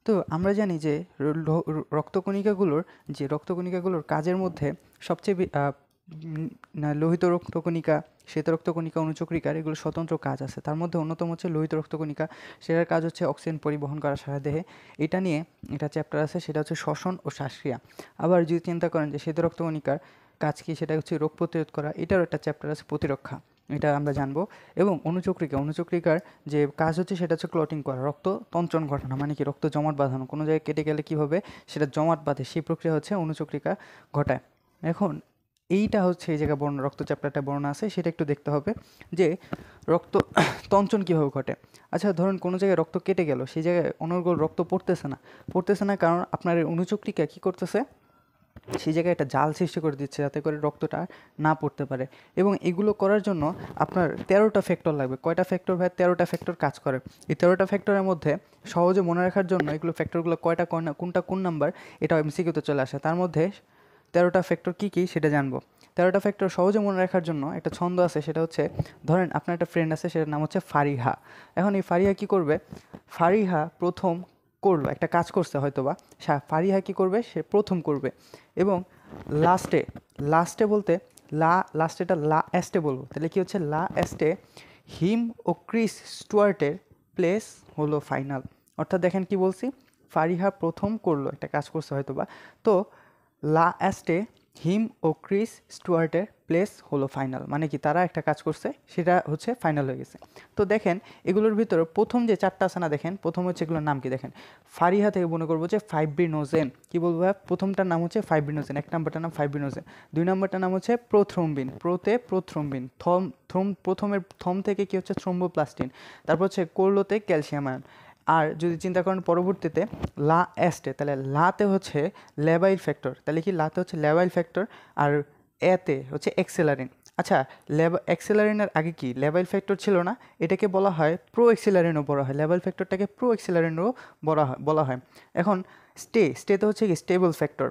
তো আমরা জানি যে রক্তকণিকাগুলোর কাজের মধ্যে সবচেয়ে লোহিত রক্তকণিকা, শ্বেত রক্তকণিকা, অনুচক্রিকার এগুলো স্বতন্ত্র কাজ আছে। তার মধ্যে অন্যতম হচ্ছে লোহিত রক্তকণিকা। সেটার কাজ হচ্ছে অক্সিজেন পরিবহন করা সারা দেহে। এটা নিয়ে একটা চ্যাপ্টার আছে, সেটা হচ্ছে শ্বসন ও শ্বাসক্রিয়া। আবার যদি চিন্তা করেন যে শ্বেত রক্তকণিকার কাজ কি, সেটা হচ্ছে রোগ প্রতিরোধ করা। এটারও একটা চ্যাপ্টার আছে, প্রতিরক্ষা। এটা আমরা জানবো। এবং অনুচক্রিকার যে কাজ হচ্ছে সেটা হচ্ছে ক্লটিং করা, রক্ত তঞ্চন ঘটানো, মানে কি রক্ত জমাট বাঁধানো। কোনো জায়গায় কেটে গেলে কীভাবে সেটা জমাট বাঁধে, সেই প্রক্রিয়া হচ্ছে অনুচক্রিকা ঘটায়। এখন এইটা হচ্ছে এই জায়গায় বর্ণনা, রক্ত চ্যাপ্টারটা বর্ণনা আছে, সেটা একটু দেখতে হবে যে রক্ত তঞ্চন কীভাবে ঘটে। আচ্ছা, ধরুন কোনো জায়গায় রক্ত কেটে গেল, সেই জায়গায় অনর্গল রক্ত পড়তেছে না, কারণ আপনার এই অনুচক্রিকা কী করতেছে, সেই জায়গায় একটা জাল সৃষ্টি করে দিচ্ছে যাতে করে রক্তটা না পড়তে পারে। এবং এগুলো করার জন্য আপনার 13টা ফ্যাক্টর লাগবে। কয়টা ফ্যাক্টর ভাই? 13টা ফ্যাক্টর কাজ করে। এই 13টা ফ্যাক্টরের মধ্যে সহজে মনে রাখার জন্য এগুলো ফ্যাক্টরগুলো কয়টা, কোনটা কোন নাম্বার, এটা এমসিকিউতে চলে আসে। তার মধ্যে 13টা ফ্যাক্টর কী কী সেটা জানবো। 13টা ফ্যাক্টর সহজে মনে রাখার জন্য একটা ছন্দ আছে, সেটা হচ্ছে, ধরেন আপনার একটা ফ্রেন্ড আছে, সেটার নাম হচ্ছে ফারিহা। এখন এই ফারিহা কী করবে? ফারিহা প্রথম করলো, একটা কাজ করছে হয়তো বা, ফারিহা কী করবে? সে প্রথম করবে এবং লাস্টে বলতে লাস্টেটা এস্টে বলবো, তাহলে কি হচ্ছে? এস্টে হিম ও ক্রিস স্টুয়ার্টের প্লেস হলো ফাইনাল। অর্থাৎ দেখেন কি বলছি, ফারিহা প্রথম করলো, একটা কাজ করছে হয়তো বা, তো এস্টে হিম ও ক্রিস স্টুয়ার্টের প্লেস হলো ফাইনাল, মানে কি তারা একটা কাজ করছে, সেটা হচ্ছে ফাইনাল হয়ে গেছে। তো দেখেন এগুলোর ভিতরে প্রথম যে 4টা আছে না, দেখেন প্রথম হচ্ছে, এগুলোর নাম কি দেখেন, ফারিহা থেকে মনে করবো যে ফাইব্রিনোজেন। কি বলবো ভাই? প্রথমটার নাম হচ্ছে ফাইব্রিনোজেন, 1 নম্বরটার নাম ফাইব্রিনোজেন, 2 নম্বরটার নাম হচ্ছে প্রোথ্রম্বিন, প্রোথ্রম্বিন, প্রথমের থম থেকে কি হচ্ছে? থ্রোম্বোপ্লাস্টিন। তারপর হচ্ছে কোরলোতে ক্যালসিয়াম আয়ন। আর যদি চিন্তা করেন পরবর্তীতে এস্টে, তাহলে লাতে হচ্ছে ল্যাবাইল ফ্যাক্টর, তাহলে কি লাতে হচ্ছে ল্যাবাইল ফ্যাক্টর, আর এতে হচ্ছে এক্সেলারিন। আচ্ছা, এক্সেলারিনের আগে কি ল্যাবাইল ফ্যাক্টর ছিল না? এটাকে বলা হয় প্রো এক্সেলারিনও বলা হয়, ল্যাবাইল ফ্যাক্টরটাকে প্রো এক্সেলারিনও বলা হয়। এখন স্টেতে হচ্ছে কি স্টেবল ফ্যাক্টর।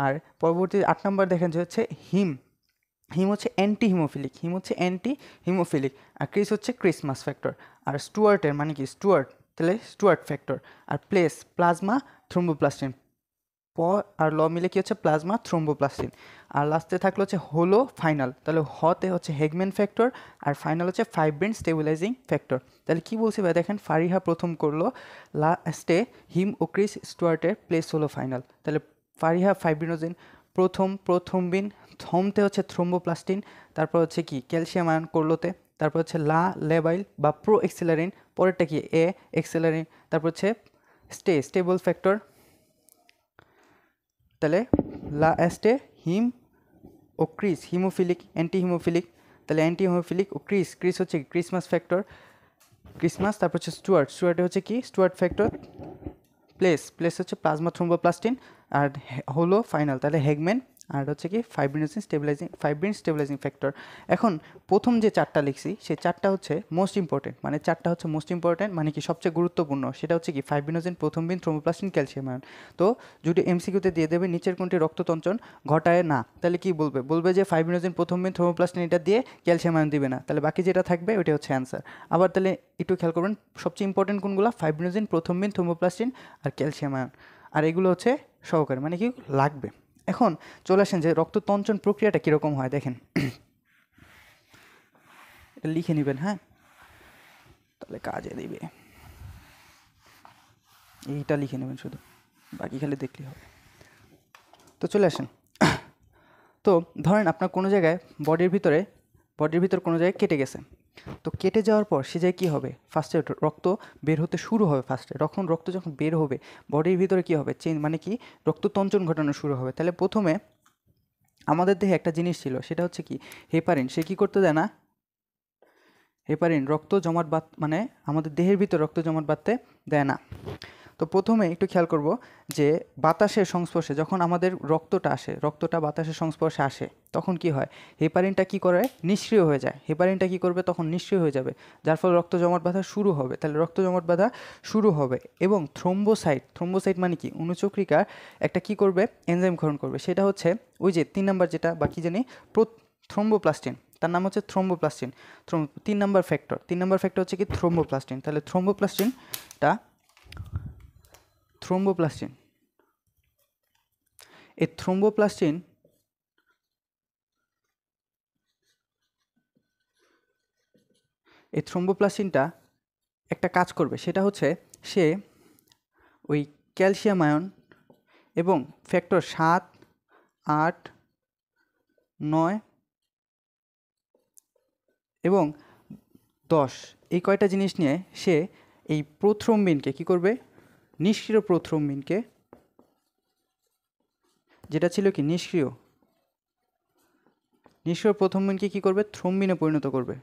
আর পরবর্তী 8 নম্বর দেখেন যে হচ্ছে হিম হচ্ছে অ্যান্টি হিমোফিলিক, আর ক্রিস হচ্ছে ক্রিসমাস ফ্যাক্টর। আর স্টুয়ার্টের মানে কি তাহলে স্টুয়ার্ট ফ্যাক্টর। আর প্লাজমা থ্রোম্বোপ্লাস্টিন, আর মিলে কি হচ্ছে? Plasma thromboplastin. আর লাস্টে থাকলো হচ্ছে হলো ফাইনাল, তাহলে হতে হচ্ছে হেগম্যান ফ্যাক্টর, আর ফাইনাল হচ্ছে ফাইব্রিন স্টেবিলাইজিং ফ্যাক্টর। তাহলে কি বলছি ভাই? দেখেন ফারিহা প্রথম করলো, লাস্টে হিম ও ক্রিস স্টুয়ার্টের প্লেস হলো ফাইনাল। তাহলে ফারিহা ফাইব্রিনোজেন, প্রথমবিন, থমতে হচ্ছে থ্রোম্বোপ্লাস্টিন, তারপর হচ্ছে কি ক্যালসিয়াম আয়ন করলোতে, তারপর হচ্ছে লেবাইল বা প্রো এক্সেলারিন, পরেরটা কি এক্সেলারিন, তারপর হচ্ছে স্টেবল ফ্যাক্টর। তাহলে লাস্টে হিম ও ক্রিস, অ্যান্টি হিমোফিলিক, তাহলে অ্যান্টি হিমোফিলিক ও ক্রিস হচ্ছে ক্রিসমাস ফ্যাক্টর, তারপর হচ্ছে স্টুয়ার্টে হচ্ছে কি স্টুয়ার্ট ফ্যাক্টর, প্লেস হচ্ছে প্লাজমা থ্রোম্বোপ্লাস্টিন, আর হলো ফাইনাল, তাহলে হেগম্যান, আর হচ্ছে কি ফাইব্রিন স্টেবিলাইজিং ফ্যাক্টর। এখন প্রথম যে 4টা লিখছি, সেই 4টা হচ্ছে মোস্ট ইম্পর্টেন্ট, মানে কি সবচেয়ে গুরুত্বপূর্ণ, সেটা হচ্ছে কি ফাইব্রিনোজেন, প্রথমবিন, থ্রোম্বোপ্লাস্টিন, ক্যালসিয়াম আয়ন। তো যদি এমসিকিউতে দিয়ে দেবে নিচের কোনটি রক্ততঞ্চন ঘটায় না, তাহলে কি বলবে যে ফাইব্রিনোজেন, প্রথমবিন, থ্রোম্বোপ্লাস্টিন এটা দিয়ে ক্যালসিয়াম আয়ন দিবে না, তাহলে বাকি যেটা থাকবে ওইটা হচ্ছে অ্যান্সার। আবার তাহলে একটু খেয়াল করবেন, সবচেয়ে ইম্পর্টেন্ট কোনগুলো? ফাইব্রিনোজেন, প্রথমবিন, থ্রোম্বোপ্লাস্টিন আর ক্যালসিয়াম আয়ন। আর এগুলো হচ্ছে সহকারী, মানে কি লাগবে। এখন চলে আসেন যে রক্ততঞ্চন প্রক্রিয়াটা কীরকম হয়, দেখেন এটা লিখে নেবেন, হ্যাঁ, তাহলে কাজে দিবে। এইটা লিখে নেবেন শুধু, বাকি খালি দেখলেই হবে। তো চলে আসেন, তো ধরেন আপনার কোনো জায়গায় বডির ভিতর কোনো জায়গায় কেটে গেছে, তো কেটে যাওয়ার পর সে জায়গায় কী হবে? ফার্স্টে রক্ত বের হতে শুরু হবে। রক্ত যখন বের হবে বডির ভিতরে কী হবে? মানে কি রক্ততঞ্চন ঘটানো শুরু হবে। তাহলে প্রথমে আমাদের দেহে একটা জিনিস ছিল, সেটা হচ্ছে কি হেপারিন। সে কী করতে দেয় না? হেপারিন রক্ত জমাট মানে আমাদের দেহের ভিতর রক্ত জমাট বাঁধতে দেয় না। তো প্রথমে একটু খেয়াল করব যে বাতাসের সংস্পর্শে যখন আমাদের রক্তটা বাতাসের সংস্পর্শে আসে, তখন কি হয়? হেপারিনটা কি করে? নিষ্ক্রিয় হয়ে যায়। হেপারিনটা কি করবে? তখন নিষ্ক্রিয় হয়ে যাবে, যার ফলে রক্ত জমাট বাঁধা শুরু হবে। তাহলে রক্ত জমাট বাঁধা শুরু হবে এবং থ্রোম্বোসাইট মানে কি অনুচক্রিকার একটা কি করবে? এনজাইম ক্ষরণ করবে। সেটা হচ্ছে ওই যে 3 নম্বর যেটা বা কি জানি থ্রোম্বোপ্লাস্টিন, তার নাম হচ্ছে থ্রোম্বোপ্লাস্টিন। 3 নম্বর ফ্যাক্টর হচ্ছে কি থ্রোম্বোপ্লাস্টিন। তাহলে থ্রোম্বোপ্লাস্টিন। এই থ্রোম্বোপ্লাস্টিন থ্রোম্বোপ্লাস্টিনটা একটা কাজ করবে, সেটা হচ্ছে সে ওই ক্যালসিয়াম আয়ন এবং ফ্যাক্টর 7, 8, 9 এবং 10 এই কয়টা জিনিস নিয়ে সে এই প্রোথ্রম্বিনকে কী করবে, নিষ্ক্রিয় প্রোথ্রম্বিনকে, যেটা ছিল কি নিষ্ক্রিয় প্রোথ্রম্বিনকে কী করবে, থ্রম্বিনে পরিণত করবে।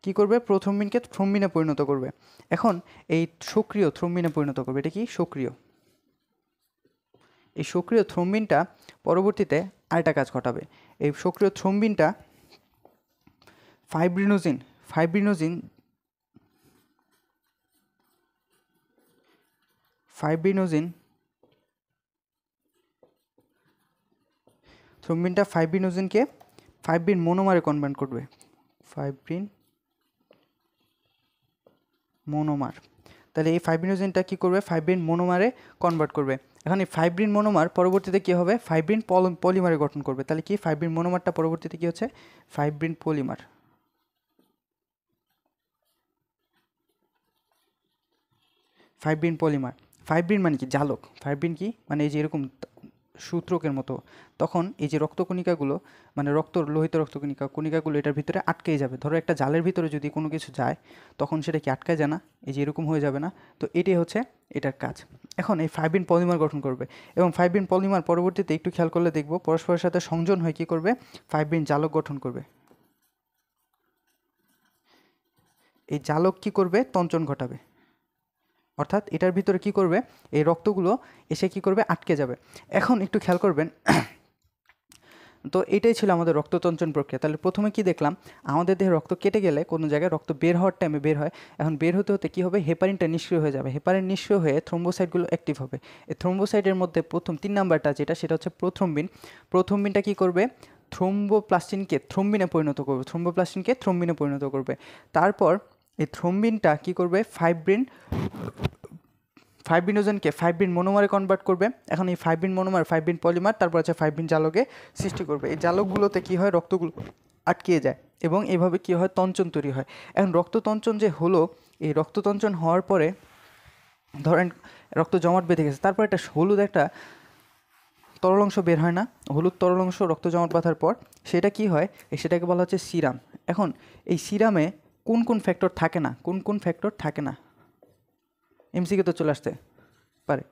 কী করবে, প্রোথ্রম্বিনকে থ্রম্বিনে পরিণত করবে। এখন এই সক্রিয় থ্রম্বিনে পরিণত করবে। এটা কি সক্রিয়? এই সক্রিয় থ্রম্বিনটা পরবর্তীতে আরেকটা কাজ ঘটাবে। এই সক্রিয় থ্রম্বিনটা ফাইব্রিনোজিন থ্রম্বিনটা ফাইব্রিনোজিনকে ফাইব্রিন মনোমারে কনভার্ট করবে। Fibrin monomer. তাহলে এই ফাইব্রিনোজিনটা কী করবে, ফাইব্রিন মনোমারে কনভার্ট করবে। এখন এই ফাইব্রিন মনোমার পরবর্তীতে কী হবে, ফাইব্রিন পলিমারে গঠন করবে। তাহলে কি ফাইব্রিন মনোমারটা পরবর্তীতে কী হচ্ছে, fibrin polymer. Fibrin polymer. Fibrin মানে কি, জালক। ফাইব্রিন কি মানে এই যে এরকম সূত্রকের মতো, তখন এই যে রক্তকণিকাগুলো মানে লোহিত কণিকাগুলো এটার ভিতরে আটকেই যাবে। ধরো একটা জালের ভিতরে যদি কোনো কিছু যায় তখন সেটা কি আটকায় যায় না, এই যে এরকম হয়ে যাবে না, তো এটাই হচ্ছে এটার কাজ। এখন এই ফাইব্রিন পলিমার গঠন করবে এবং ফাইব্রিন পলিমার পরবর্তীতে একটু খেয়াল করলে দেখব পরস্পরের সাথে সংযোজন হয়ে কী করবে, ফাইব্রিন জালক গঠন করবে। এই জালক কী করবে, তঞ্চন ঘটাবে। অর্থাৎ এটার ভিতরে কি করবে, এই রক্তগুলো এসে কি করবে, আটকে যাবে। এখন একটু খেয়াল করবেন, তো এটাই ছিল আমাদের রক্ততঞ্চন প্রক্রিয়া। তাহলে প্রথমে কি দেখলাম, আমাদের দেহে রক্ত কেটে গেলে কোনো জায়গায় রক্ত বের হওয়ার টাইমে বের হয়। এখন বের হতে হতে কী হবে, হেপারিনটা নিষ্ক্রিয় হয়ে যাবে। হেপারিন নিষ্ক্রিয় হয়ে থ্রোম্বোসাইটগুলো অ্যাক্টিভ হবে। এই থ্রোম্বোসাইটের মধ্যে প্রথম 3 নাম্বারটা যেটা, সেটা হচ্ছে প্রোথ্রম্বিন। প্রোথ্রম্বিনটা কী করবে, থ্রোম্বোপ্লাস্টিনকে থ্রম্বিনে পরিণত করবে। তারপর এই থ্রম্বিনটা কী করবে, ফাইব্রিনোজেনকে ফাইব্রিন মনোমারে কনভার্ট করবে। এখন এই ফাইব্রিন মনোমার ফাইব্রিন পলিমার, তারপর আছে ফাইব্রিন জালকে সৃষ্টি করবে। এই জালকগুলোতে কী হয়, রক্তগুলো আটকিয়ে যায় এবং এভাবে কী হয়, তঞ্চন তৈরি হয়। এখন রক্ততঞ্চন যে হলো, এই রক্ততঞ্চন হওয়ার পরে ধরেন রক্ত জমাট বেঁধে গেছে, তারপর একটা হলুদ একটা তরল অংশ বের হয় না, হলুদ তরল অংশ রক্ত জমাট বাঁধার পর সেটা কি হয়, সেটাকে বলা হচ্ছে সিরাম। এখন এই সিরামে কোন কোন ফ্যাক্টর থাকে না, এমসিকিউ তো চলে আসতে পারে,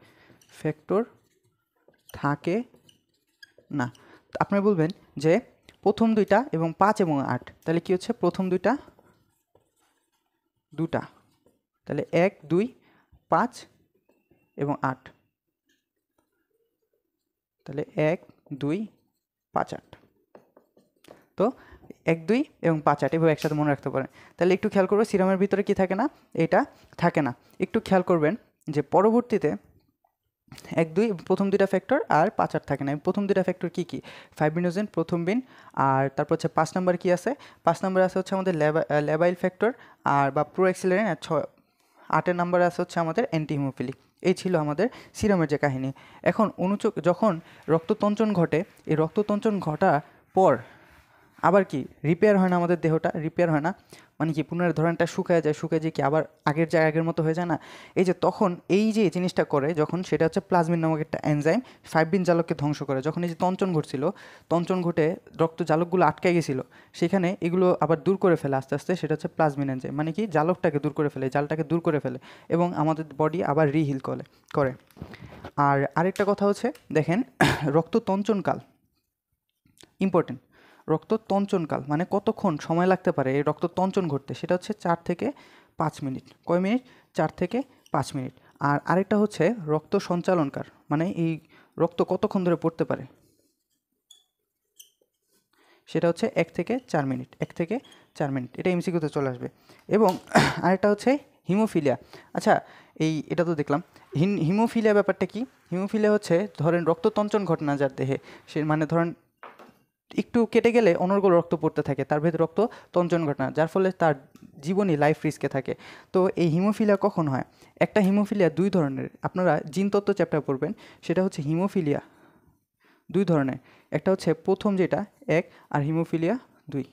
ফ্যাক্টর থাকে না। আপনি বলবেন যে প্রথম দুইটা এবং 5 এবং 8, তাহলে কি হচ্ছে, প্রথম দুটা, তাহলে 1, 2, 5 এবং 8, তাহলে 1, 2, 5, 8। তো 1, 2 এবং 5, 8 এভাবে একসাথে মনে রাখতে পারেন। তাহলে একটু খেয়াল করবেন সিরামের ভিতরে কি থাকে না, এটা থাকে না। একটু খেয়াল করবেন যে পরবর্তীতে 1, 2 প্রথম দুইটা ফ্যাক্টর আর 5, 8 থাকে না। প্রথম দুইটা ফ্যাক্টর কী কী, ফাইব্রিনোজেন, প্রোথ্রম্বিন, আর তারপর হচ্ছে 5 নাম্বার কী আছে, 5 নাম্বার আছে হচ্ছে আমাদের ল্যাবাইল ফ্যাক্টর আর বা প্রোঅ্যাক্সিলারিন, আর 8 নাম্বার আছে হচ্ছে আমাদের অ্যান্টিহিমোফিলিক। এই ছিল আমাদের সিরামের যে কাহিনী। এখন যখন রক্ততঞ্চন ঘটে, এই রক্ততঞ্চন ঘটার পর আবার কি রিপেয়ার হয় না, আমাদের দেহটা রিপেয়ার হয় না, মানে কি পুনরায় ধরনটা শুকায় যায় কি আবার আগের মতো হয়ে যায় না। এই যে তখন এই যে জিনিসটা করে যখন, সেটা হচ্ছে প্লাজমিন নামক একটা এনজাইম ফাইব্রিন জালককে ধ্বংস করে। যখন এই যে তঞ্চন ঘটে রক্ত জালকগুলো আটকে গেছিলো, সেখানে এগুলো আবার দূর করে ফেলে আস্তে আস্তে, সেটা হচ্ছে প্লাজমিন এনজাইম। মানে কি জালকটাকে দূর করে ফেলে, জালটাকে দূর করে ফেলে এবং আমাদের বডি আবার রিহিল করে। আর আরেকটা কথা হচ্ছে দেখেন, রক্ততঞ্চনকাল ইম্পর্টেন্ট। রক্ততঞ্চনকাল মানে কতক্ষণ সময় লাগতে পারে এই রক্ততঞ্চন ঘটতে, সেটা হচ্ছে 4 থেকে 5 মিনিট। কয় মিনিট, 4 থেকে 5 মিনিট। আর আরেকটা হচ্ছে রক্ত সঞ্চালনকাল, মানে এই রক্ত কতক্ষণ ধরে পড়তে পারে, সেটা হচ্ছে 1 থেকে 4 মিনিট। এটা এমসিকিউতে চলে আসবে। এবং আরেকটা হচ্ছে হিমোফিলিয়া। আচ্ছা, এটা তো দেখলাম। হিমোফিলিয়া ব্যাপারটা কি, হিমোফিলিয়া হচ্ছে ধরেন রক্ততঞ্চন ঘটনা যার দেহে, সে মানে ধরেন একটু কেটে গেলে অনর্গল রক্ত পড়তে থাকে, তার ভেতর রক্ত তঞ্চন ঘটে না, যার ফলে তার জীবনই লাইফ রিস্কে থাকে। তো এই হিমোফিলিয়া কখন হয়? একটা হিমোফিলিয়া দুই ধরনের, আপনারা জিনতত্ত্ব চ্যাপ্টার পড়বেন, সেটা হচ্ছে হিমোফিলিয়া দুই ধরনের, একটা হচ্ছে প্রথম যেটা 1 আর হিমোফিলিয়া 2।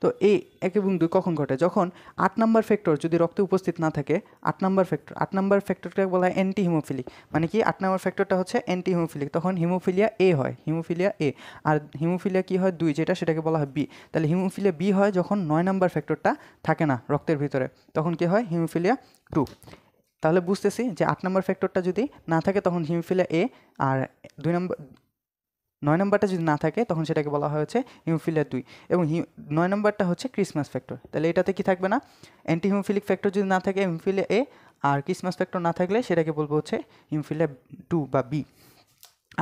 তো এই 1 এবং 2 কখন ঘটে? যখন 8 নাম্বার ফ্যাক্টর যদি রক্তে উপস্থিত না থাকে, 8 নাম্বার ফ্যাক্টরটাকে বলা হয় অ্যান্টি হিমোফিলিক। মানে কি 8 নাম্বার ফ্যাক্টরটা হচ্ছে অ্যান্টি হিমোফিলিক, তখন হিমোফিলিয়া এ হয়, হিমোফিলিয়া এ। আর হিমোফিলিয়া কি হয় 2 যেটা, সেটাকে বলা হয় বি। তাহলে হিমোফিলিয়া বি হয় যখন 9 নাম্বার ফ্যাক্টরটা থাকে না রক্তের ভিতরে, তখন কি হয় হিমোফিলিয়া 2। তাহলে বুঝতেছি যে 8 নাম্বার ফ্যাক্টরটা যদি না থাকে তখন হিমোফিলিয়া এ, আর 9 নাম্বারটা যদি না থাকে তখন সেটাকে বলা হয় হচ্ছে হিমোফিলিয়া 2। এবং 9 নাম্বারটা হচ্ছে ক্রিসমাস ফ্যাক্টর। তাহলে এটাতে কি থাকবে না, অ্যান্টি হিমোফিলিক ফ্যাক্টর যদি না থাকে হিমোফিলিয়া এ, আর ক্রিসমাস ফ্যাক্টর না থাকলে সেটাকে বলবো হচ্ছে হিমোফিলিয়া 2 বা বি।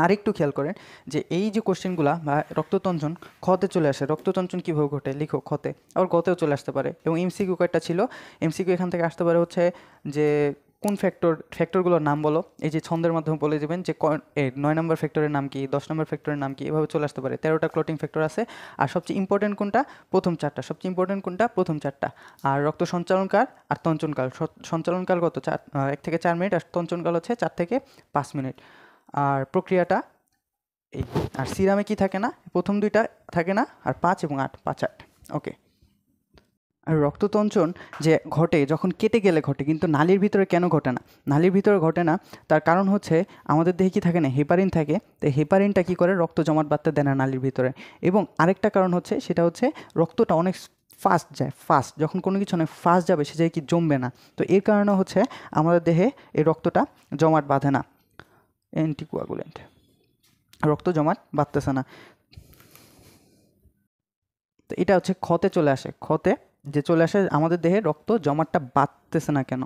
আর একটু খেয়াল করেন যে এই যে কোশ্চেনগুলো বা রক্ততঞ্চন খতে চলে আসে, রক্ততঞ্চন কীভাবে ঘটে লিখো খতে, আবার গতেও চলে আসতে পারে। এবং এমসিকিউ কয়েকটা ছিল, এমসিকিউ এখান থেকে আসতে পারে হচ্ছে যে কোন ফ্যাক্টরগুলোর নাম বলো, এই যে ছন্দের মাধ্যমে বলে দেবেন যে 9 নম্বর ফ্যাক্টরের নাম কি, 10 নম্বর ফ্যাক্টরের নাম কি, এভাবে চলে আসতে পারে। 13টা ক্লটিং ফ্যাক্টর আছে, আর সবচেয়ে ইম্পর্টেন্ট কোনটা, প্রথম 4টা, সবচেয়ে ইম্পর্টেন্ট কোনটা, প্রথম 4টা। আর রক্ত সঞ্চালনকাল আর তঞ্চনকাল, সঞ্চালনকাল কত 1 থেকে 4 মিনিট, আর তঞ্চনকাল হচ্ছে 4 থেকে 5 মিনিট। আর প্রক্রিয়াটা এই, আর সিরামে কি থাকে না, প্রথম 2টা থাকে না, আর 5 এবং 8, 5 8। ওকে। আর রক্ততঞ্চন যে ঘটে যখন কেটে গেলে ঘটে, কিন্তু নালীর ভিতরে কেন ঘটে না? নালীর ভিতরে ঘটে না, তার কারণ হচ্ছে আমাদের দেহে কি থাকে না, হেপারিন থাকে। তো হেপারিনটা কী করে, রক্ত জমাট বাঁধতে দেয় না নালীর ভিতরে। এবং আরেকটা কারণ হচ্ছে, সেটা হচ্ছে রক্তটা অনেক ফাস্ট যায়, ফাস্ট যখন কোনো কিছু অনেক ফাস্ট যাবে সে যায় কি জমবে না। তো এর কারণে হচ্ছে আমাদের দেহে এই রক্তটা জমাট বাঁধে না, অ্যান্টিকোয়াগুলেন্ট, রক্ত জমাট বাঁধতেছে না। তো এটা হচ্ছে ক্ষতে চলে আসে, ক্ষতে যে চলে আসে আমাদের দেহে রক্ত জমাটটা বাঁধতেছে না কেন।